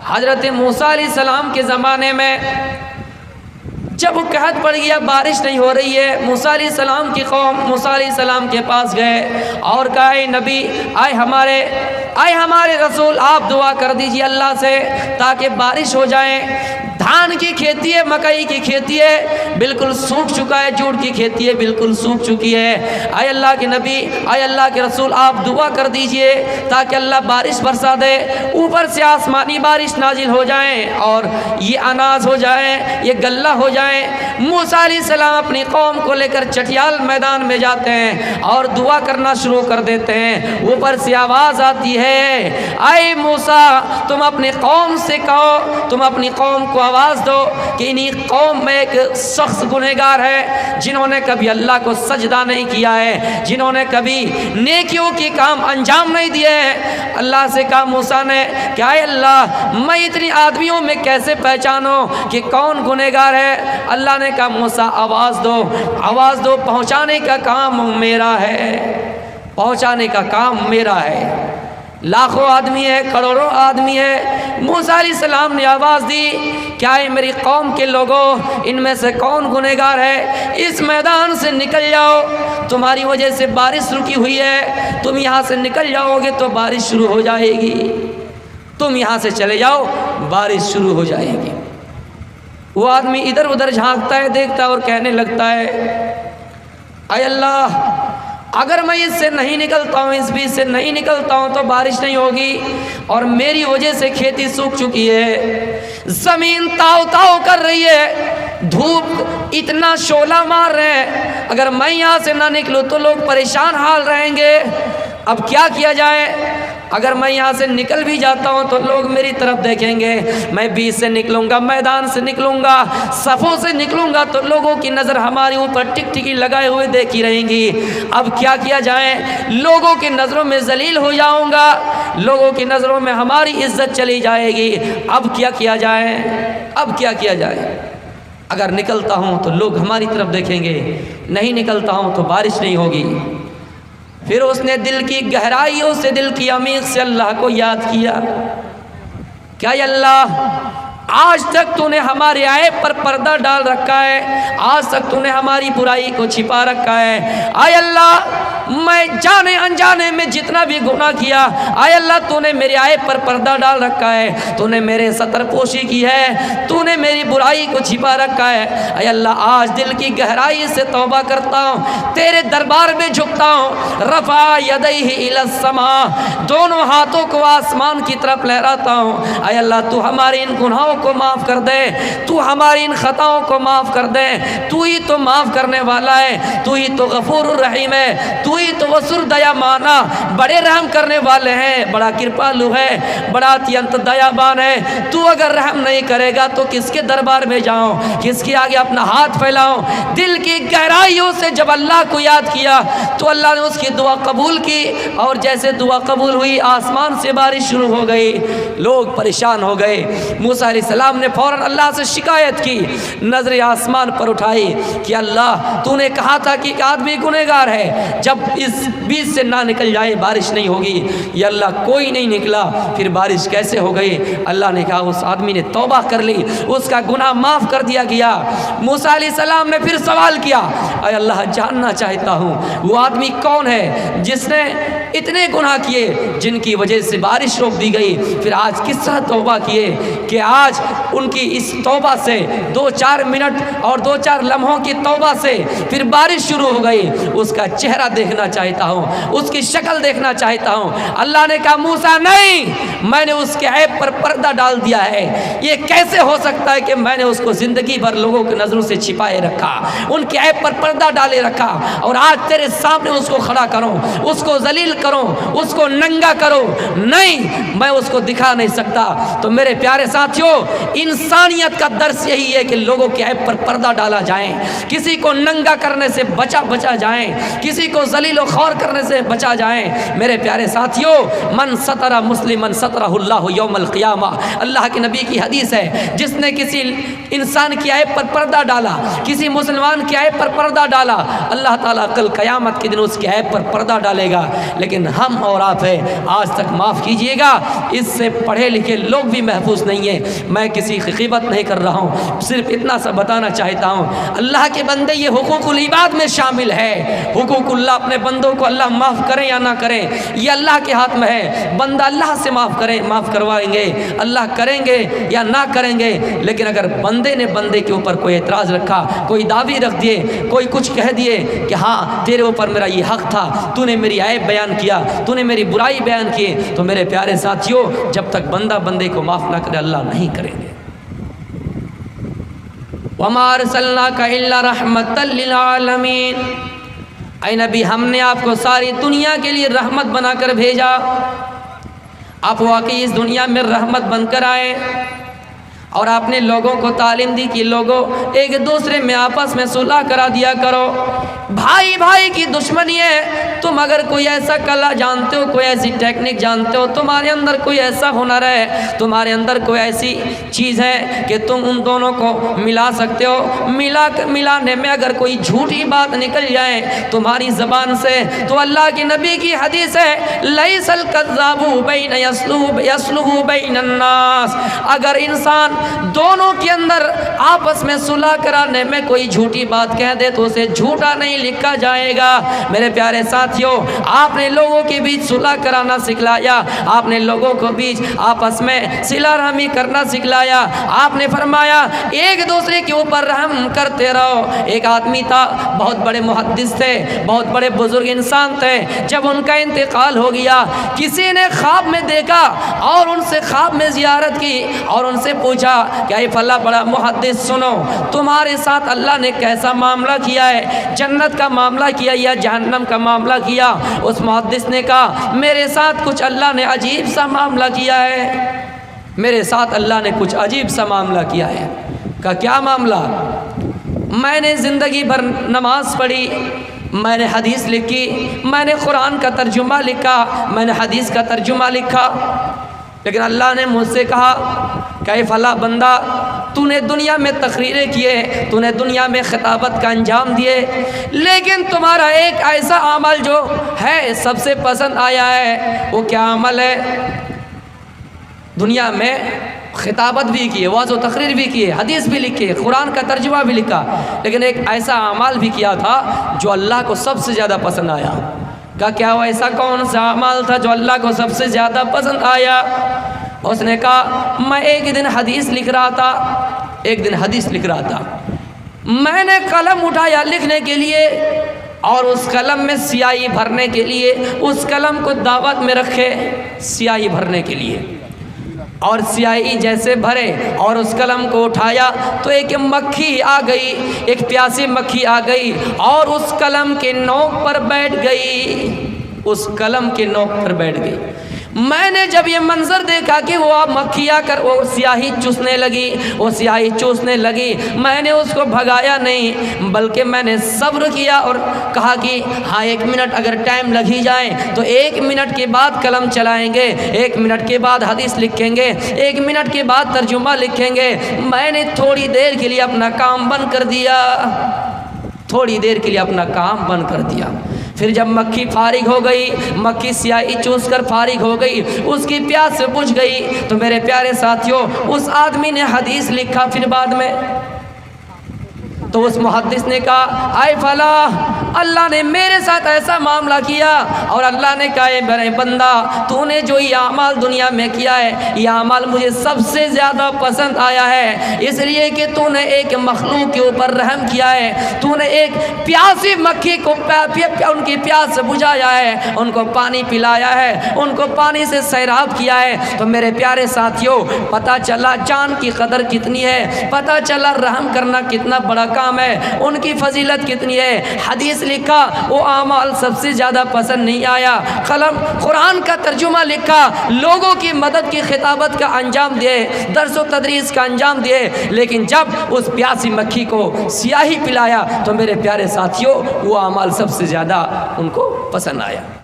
حضرت موسیٰ علیہ السلام کے زمانے میں جب قحط پڑ گیا، بارش نہیں ہو رہی ہے، موسیٰ علیہ السلام کی قوم موسیٰ علیہ السلام کے پاس گئے اور کہا اے نبی، آئے ہمارے رسول، آپ دعا کر دیجئے اللہ سے تاکہ بارش ہو جائے۔ دھان کی کھیتی ہے، مکئی کی کھیتی ہے، بالکل سوکھ چکا ہے، جوٹ کی کھیتی ہے، بالکل سوکھ چکی ہے۔ اے اللہ کے نبی، اے اللہ کے رسول، آپ دعا کر دیجئے تاکہ اللہ بارش برسا دے، اوپر سے آسمانی بارش نازل ہو جائے اور یہ اناج ہو جائے، یہ غلہ ہو جائے۔ موسیٰ علیہ السلام اپنی قوم کو لے کر چٹیال میدان میں جاتے ہیں اور دعا کرنا شروع کر دیتے ہیں۔ اوپر سے آواز آتی ہے، اے موسیٰ، تم اپنی قوم سے کہو، تم اپنی قوم کو آواز دو کہ انہی قوم میں ایک شخص گنہگار ہے جنہوں نے کبھی اللہ کو سجدہ نہیں کیا ہے، جنہوں نے کبھی نیکیوں کی کام انجام نہیں دیے ہیں۔ اللہ سے کہا موسیٰ نے کہ اے اللہ، میں اتنی آدمیوں میں کیسے پہچانوں کہ کون گنہگار ہے؟ اللہ نے کہا موسیٰ آواز دو، پہنچانے کا کام میرا ہے، پہنچانے کا کام میرا ہے۔ لاکھوں آدمی ہے، کروڑوں آدمی ہے، موسیٰ علیہ السلام نے آواز دی، کیا ہے میری قوم کے لوگوں، ان میں سے کون گنہگار ہے؟ اس میدان سے نکل جاؤ، تمہاری وجہ سے بارش رکی ہوئی ہے، تم یہاں سے نکل جاؤ گے تو بارش شروع ہو جائے گی، تم یہاں سے چلے جاؤ، بارش شروع ہو جائے گی۔ وہ آدمی ادھر ادھر جھانکتا ہے، دیکھتا ہے اور کہنے لگتا ہے، اے اللہ، اگر میں اس سے نہیں نکلتا ہوں، اس بیچ سے نہیں نکلتا ہوں تو بارش نہیں ہوگی، اور میری وجہ سے کھیتی سوکھ چکی ہے، زمین تاؤ تاؤ کر رہی ہے، دھوپ اتنا شعلہ مار رہے ہیں، اگر میں یہاں سے نہ نکلوں تو لوگ پریشان حال رہیں گے، اب کیا کیا جائے؟ اگر میں یہاں سے نکل بھی جاتا ہوں تو لوگ میری طرف دیکھیں گے، میں بیچ سے نکلوں گا، میدان سے نکلوں گا، صفوں سے نکلوں گا تو لوگوں کی نظر ہمارے اوپر ٹک ٹکی لگائے ہوئے دیکھی رہیں گی، اب کیا کیا جائے؟ لوگوں کی نظروں میں ذلیل ہو جاؤں گا، لوگوں کی نظروں میں ہماری عزت چلی جائے گی، اب کیا کیا جائے؟ اب کیا کیا جائے؟ اگر نکلتا ہوں تو لوگ ہماری طرف دیکھیں گے، نہیں نکلتا ہوں تو بارش نہیں ہوگی۔ پھر اس نے دل کی گہرائیوں سے، دل کی عمیق سے اللہ کو یاد کیا، کیا یا اللہ، آج تک تو نے ہمارے عیب پر پردہ ڈال رکھا ہے، آج تک تو نے ہماری برائی کو چھپا رکھا ہے، اے اللہ میں جانے انجانے میں جتنا بھی گناہ کیا، اے اللہ تو نے میرے عیب پر پردہ ڈال رکھا ہے، تو نے میرے ستر پوشی کی ہے، تو نے میری برائی کو چھپا رکھا ہے، اے اللہ آج دل کی گہرائی سے توبہ کرتا ہوں، تیرے دربار میں جھکتا ہوں، رفع یدیہ الی السماء، دونوں ہاتھوں کو آسمان کی طرف لہراتا ہوں، اے اللہ تو ہمارے ان گناہوں کو معاف کر دے، تو ہماری ان خطاؤں کو معاف کر دے، تو ہی تو معاف کرنے والا ہے، تو ہی تو غفور الرحیم ہے، تو ہی تو وسر دیا مانا، بڑے رحم کرنے والے ہیں، بڑا کرپالو ہے، بڑا اتیانت دیا بان ہے، تو اگر رحم نہیں کرے گا تو کس کے دربار میں جاؤں، کس کے آگے اپنا ہاتھ پھیلاؤں؟ دل کی گہرائیوں سے جب اللہ کو یاد کیا تو اللہ نے اس کی دعا قبول کی، اور جیسے دعا قبول ہوئی آسمان سے بارش شروع ہو گئی، لوگ پریشان ہو گئے۔ موسیٰ علیہ السلام نے فوراً اللہ سے شکایت کی، نظر آسمان پر اٹھائی کہ اللہ تو نے کہا تھا کہ ایک آدمی گنہگار ہے، جب اس بیچ سے نہ نکل جائے بارش نہیں ہوگی، یا اللہ کوئی نہیں نکلا، پھر بارش کیسے ہو گئی؟ اللہ نے کہا اس آدمی نے توبہ کر لی، اس کا گناہ معاف کر دیا گیا۔ موسیٰ علیہ السلام نے پھر سوال کیا، اے اللہ جاننا چاہتا ہوں وہ آدمی کون ہے جس نے اتنے گناہ کیے جن کی وجہ سے بارش روک دی گئی، پھر آج کس طرح توبہ کیے کہ آج ان کی اس توبہ سے 2-4 منٹ اور 2-4 لمحوں کی توبہ سے پھر بارش شروع ہو گئی۔ اس کا چہرہ دیکھنا چاہتا ہوں، اس کی شکل دیکھنا چاہتا ہوں۔ اللہ نے کہا موسیٰ نہیں، میں نے اس کے عیب پر پردہ ڈال دیا ہے، یہ کیسے ہو سکتا ہے کہ میں نے اس کو زندگی بھر لوگوں کی نظروں سے چھپائے رکھا، ان کے عیب پر پردہ ڈالے رکھا، اور آج تیرے سامنے اس کو کھڑا کروں، اس کو ذلیل کروں، اس کو ننگا کروں؟ نہیں، میں اس کو دکھا نہیں سکتا۔ تو میرے پیارے ساتھیوں، انسانیت کا درس یہی ہے کہ لوگوں کے عیب پر پردہ ڈالا جائے، کسی کو ننگا کرنے سے بچا جائیں، کسی کو ذلیل و خوار کرنے سے بچا جائیں۔ میرے پیارے ساتھیوں، من ستر مسلمن سترہ اللہ یوم القیامہ، اللہ کے نبی کی حدیث ہے، جس نے کسی انسان کی عیب پر پردہ ڈالا، کسی مسلمان کی عیب پر پردہ ڈالا، اللہ تعالیٰ کل قیامت کے دن اس کی عیب پر پردہ ڈالے گا۔ لیکن لیکن ہم اور آپ ہیں آج تک معاف کیجئے گا، اس سے پڑھے لکھے لوگ بھی محفوظ نہیں ہیں۔ میں کسی کی غیبت نہیں کر رہا ہوں، صرف اتنا سا بتانا چاہتا ہوں، اللہ کے بندے یہ حقوق العباد میں شامل ہے۔ حقوق اللہ اپنے بندوں کو اللہ معاف کریں یا نہ کریں یہ اللہ کے ہاتھ میں ہے۔ بندہ اللہ سے معاف کروائیں گے، اللہ کریں گے یا نہ کریں گے، لیکن اگر بندے نے بندے کے اوپر کوئی اعتراض رکھا، کوئی دعوی رکھ دیے، کوئی کچھ کہہ دیے کہ ہاں تیرے اوپر میرا یہ حق تھا، تو نے میری عیب بیان کیا، تو نے میری برائی بیان کی، تو میرے پیارے ساتھیوں جب تک بندہ بندے کو معاف نہ کرے اللہ نہیں کریں گے۔ وَمَا أَرْسَلْنَاكَ إِلَّا رَحْمَةً لِّلْعَالَمِينَ، اے نبی ہم نے آپ کو ساری دنیا کے لیے رحمت بنا کر بھیجا، آپ واقعی اس دنیا میں رحمت بن کر آئے، اور آپ نے لوگوں کو تعلیم دی کہ لوگوں ایک دوسرے میں آپس میں صلح کرا دیا کرو، بھائی بھائی کی دشمنی ہے، تم اگر کوئی ایسا کلا جانتے ہو، کوئی ایسی ٹیکنک جانتے ہو، تمہارے اندر کوئی ایسا ہنر ہے، تمہارے اندر کوئی ایسی چیز ہے کہ تم ان دونوں کو ملا سکتے ہو، ملانے میں اگر کوئی جھوٹی بات نکل جائے تمہاری زبان سے تو اللہ کے نبی کی حدیث ہے لیس الکذاب بین یصلح بین الناس، اگر انسان دونوں کے اندر آپس میں صلح کرانے میں کوئی جھوٹی بات کہہ دے تو اسے جھوٹا نہیں لکھا جائے گا۔ میرے پیارے ساتھیوں آپ نے لوگوں کے بیچ صلح کرانا سکھلایا، آپ نے لوگوں کو بیچ آپس میں صلہ رحمی کرنا سکھلایا، آپ نے فرمایا ایک دوسرے کے اوپر رحم کرتے رہو۔ ایک آدمی تھا، بہت بڑے محدث تھے، بہت بڑے بزرگ انسان تھے، جب ان کا انتقال ہو گیا کسی نے خواب میں دیکھا اور ان سے خواب میں زیارت کی اور ان سے پوچھا کہ اے فلاں بڑا محدث سنو تمہارے ساتھ اللہ نے کیسا معاملہ کیا ہے، جنت کا معاملہ کیا یا جہنم کا معاملہ کیا؟ اس محدث نے کہا میرے ساتھ کچھ اللہ نے عجیب سا معاملہ کیا ہے، میرے ساتھ اللہ نے کچھ عجیب سا معاملہ کیا ہے۔ کہا کیا معاملہ؟ میں نے زندگی بھر نماز پڑھی، میں نے حدیث لکھی، میں نے قرآن کا ترجمہ لکھا، میں نے حدیث کا ترجمہ لکھا، لیکن اللہ نے مجھ سے کہا کہ اے فلاں بندہ تو نے دنیا میں تقریریں کیے، تو نے دنیا میں خطابت کا انجام دیے، لیکن تمہارا ایک ایسا عمل جو ہے سب سے پسند آیا ہے، وہ کیا عمل ہے؟ دنیا میں خطابت بھی کیے، واعظ و تقریر بھی کیے، حدیث بھی لکھے، قرآن کا ترجمہ بھی لکھا، لیکن ایک ایسا عمل بھی کیا تھا جو اللہ کو سب سے زیادہ پسند آیا۔ کہا کیا وہ ایسا کون سا عمل تھا جو اللہ کو سب سے زیادہ پسند آیا؟ اس نے کہا میں ایک دن حدیث لکھ رہا تھا، میں نے قلم اٹھایا لکھنے کے لیے اور اس قلم میں سیاہی بھرنے کے لیے اس قلم کو دعوت میں رکھے سیاہی بھرنے کے لیے، اور سیاہی جیسے بھرے اور اس قلم کو اٹھایا تو ایک مکھی آ گئی، ایک پیاسی مکھی آ گئی اور اس قلم کے نوک پر بیٹھ گئی، میں نے جب یہ منظر دیکھا کہ وہ مکھی آ کر وہ سیاہی چوسنے لگی، میں نے اس کو بھگایا نہیں بلکہ میں نے صبر کیا اور کہا کہ ہاں 1 منٹ اگر ٹائم لگ ہی جائے تو 1 منٹ کے بعد قلم چلائیں گے، 1 منٹ کے بعد حدیث لکھیں گے، 1 منٹ کے بعد ترجمہ لکھیں گے۔ میں نے تھوڑی دیر کے لیے اپنا کام بند کر دیا، پھر جب مکھی فارغ ہو گئی، مکھی سیاہی چوس کر فارغ ہو گئی، اس کی پیاس سے بجھ گئی، تو میرے پیارے ساتھیوں اس آدمی نے حدیث لکھا پھر بعد میں، تو اس محدث نے کہا اے فلاں اللہ نے میرے ساتھ ایسا معاملہ کیا، اور اللہ نے کہا اے میرے بندہ تو نے جو یہ اعمال دنیا میں کیا ہے یہ اعمال مجھے سب سے زیادہ پسند آیا ہے، اس لیے کہ تو نے ایک مخلوق کے اوپر رحم کیا ہے، تو نے ایک پیاسی مکھی کو ان کی پیاس سے بجھایا ہے، ان کو پانی پلایا ہے، ان کو پانی سے سیراب کیا ہے۔ تو میرے پیارے ساتھیوں پتہ چلا جان کی قدر کتنی ہے، پتہ چلا رحم کرنا کتنا بڑا کام ہے، ان کی فضیلت کتنی ہے۔ حدیث لکھا وہ اعمال سب سے زیادہ پسند نہیں آیا، قرآن کا ترجمہ لکھا، لوگوں کی مدد کی خطابت کا انجام دیے، درس و تدریس کا انجام دیے، لیکن جب اس پیاسی مکھی کو سیاہی پلایا تو میرے پیارے ساتھیوں وہ اعمال سب سے زیادہ ان کو پسند آیا۔